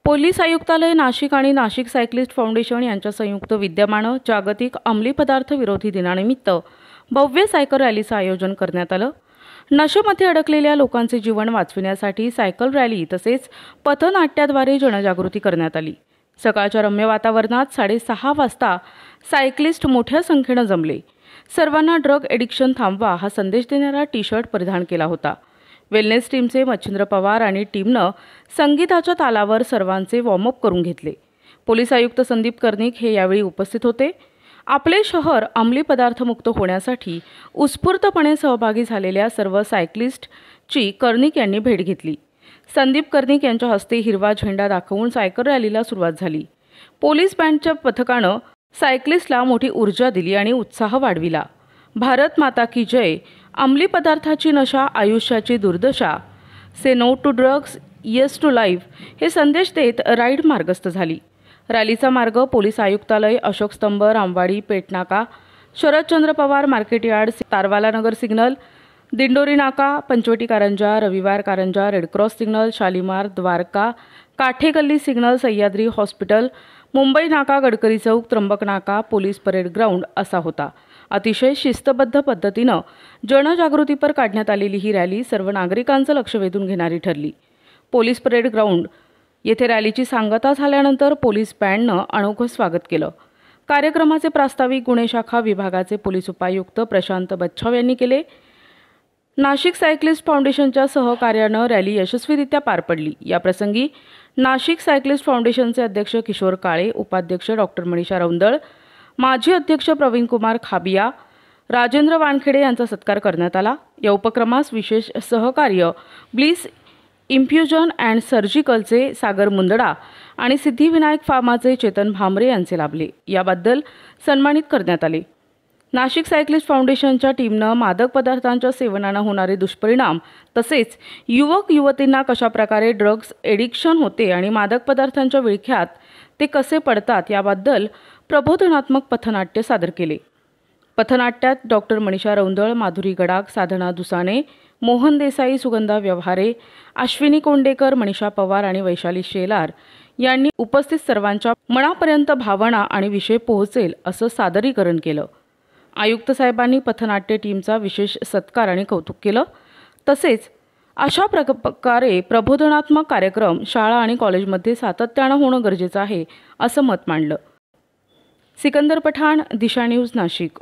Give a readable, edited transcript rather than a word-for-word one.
Police आयुक्तालय नाशिक आणि Nashik सायक्लिस्ट foundation यांच्या संयुक्त विद्यमाने जागतिक अंमली पदार्थ विरोधी दिनानिमित्त भव्य सायकल रॅलीचं आयोजन करण्यात आलं। नशेमध्ये अडकलेल्या लोकांचे जीवन वाचविण्यासाठी सायकल रॅली तसेच पथनाट्याद्वारे जनजागृती करण्यात आली। सकाळच्या रम्य वातावरणात 6:30 वाजता सायक्लिस्ट मोठ्या संख्येने जमले। सर्वांना ड्रग एडिक्शन थांबवा हा संदेश देणारा टी-शर्ट परिधान केला होता। वेलनेस टीमचे मच्छिंद्र पवार आणि टीमनं संगीताच्या तालावर सर्वांचे वॉर्मअप करून घेतले। पोलीस आयुक्त संदीप कर्णिक हे यावेळी उपस्थित होते। आपले शहर अंमली पदार्थ मुक्त होण्यासाठी उत्स्फूर्तपणे सहभागी झालेल्या सर्व सायक्लिस्टची कर्णिक यांनी भेट घेतली। संदीप कर्णिक यांच्या हस्ते हिरवा झेंडा दाखवून सायकल रॅलीला सुरुवात झाली। पोलीस बँडच्या पथकानं सायक्लिस्टला मोठी ऊर्जा दिली आणि उत्साह वाढविला। भारत माता की जय, अंमली पदार्थाची नशा आयुष्याची दुर्दशा, say no to drugs, yes to life हे संदेश देत राईड मार्गस्थ झाली। रॅलीचा मार्ग पोलीस आयुक्तालय, अशोक स्तंभ, रामवाडी, पेटनाका, शरदचंद्र पवार मार्केट यार्ड, तारवाला नगर सिग्नल, दिंडोरी नाका, पंचवटी कारंजा, रविवार कारंजा, रेडक्रॉस सिग्नल, शालीमार, द्वारका, काठे गल्ली सिग्नल, सह्याद्री हॉस्पिटल, मुंबई नाका, गडकरी चौक, त्र्यंबक नाका, पोलीस परेड ग्राउंड असा होता। अतिशय शिस्तबद्ध पद्धतीनं जनजागृतीपर काढण्यात आलेली ही रॅली सर्व नागरिकांचं लक्ष वेधून घेणारी ठरली। पोलीस परेड ग्राउंड येथे रॅलीची सांगता झाल्यानंतर पोलीस बँडनं अनोखं स्वागत केलं। कार्यक्रमाचे प्रास्ताविक गुन्हे शाखा विभागाचे पोलीस उपायुक्त प्रशांत बच्छाव यांनी केले। नाशिक सायक्लिस्ट फाउंडेशनच्या सहकार्यानं रॅली यशस्वीरित्या पार पडली। या प्रसंगी नाशिक सायक्लिस्ट फाउंडेशनचे अध्यक्ष किशोर काळे, उपाध्यक्ष डॉक्टर मनीषा रौंदळ, माजी अध्यक्ष प्रवीण कुमार खाबिया, राजेंद्र वानखेडे यांचा सत्कार करण्यात आला। या उपक्रमास विशेष सहकार्य ब्लिस इन्फ्युजन अँड सर्जिकलचे सागर मुंदडा आणि सिद्धिविनायक फार्माचे चेतन भामरे यांचे लाभले। याबद्दल सन्मानित करण्यात आले। नाशिक सायक्लिस्ट फाउंडेशनच्या टीमनं मादक पदार्थांच्या सेवनानं होणारे दुष्परिणाम तसेच युवक युवतींना कशाप्रकारे ड्रग्ज एडिक्शन होते आणि मादक पदार्थांच्या विळख्यात ते कसे पडतात याबद्दल प्रबोधनात्मक पथनाट्य सादर केले। पथनाट्यात डॉक्टर मनीषा रौंदळ, माधुरी गडाख, साधना दुसाने, मोहन देसाई, सुगंधा व्यवहारे, अश्विनी कोंडेकर, मनीषा पवार आणि वैशाली शेलार यांनी उपस्थित सर्वांच्या मनापर्यंत भावना आणि विषय पोहोचेल असं सादरीकरण केलं। आयुक्त साहेबांनी पथनाट्य टीमचा विशेष सत्कार आणि कौतुक केलं। तसेच अशा प्रकारे प्रबोधनात्मक कार्यक्रम शाळा आणि कॉलेजमध्ये सातत्यानं होणं गरजेचं आहे असं मत मांडलं। सिकंदर पठाण, दिशा न्यूज, नाशिक।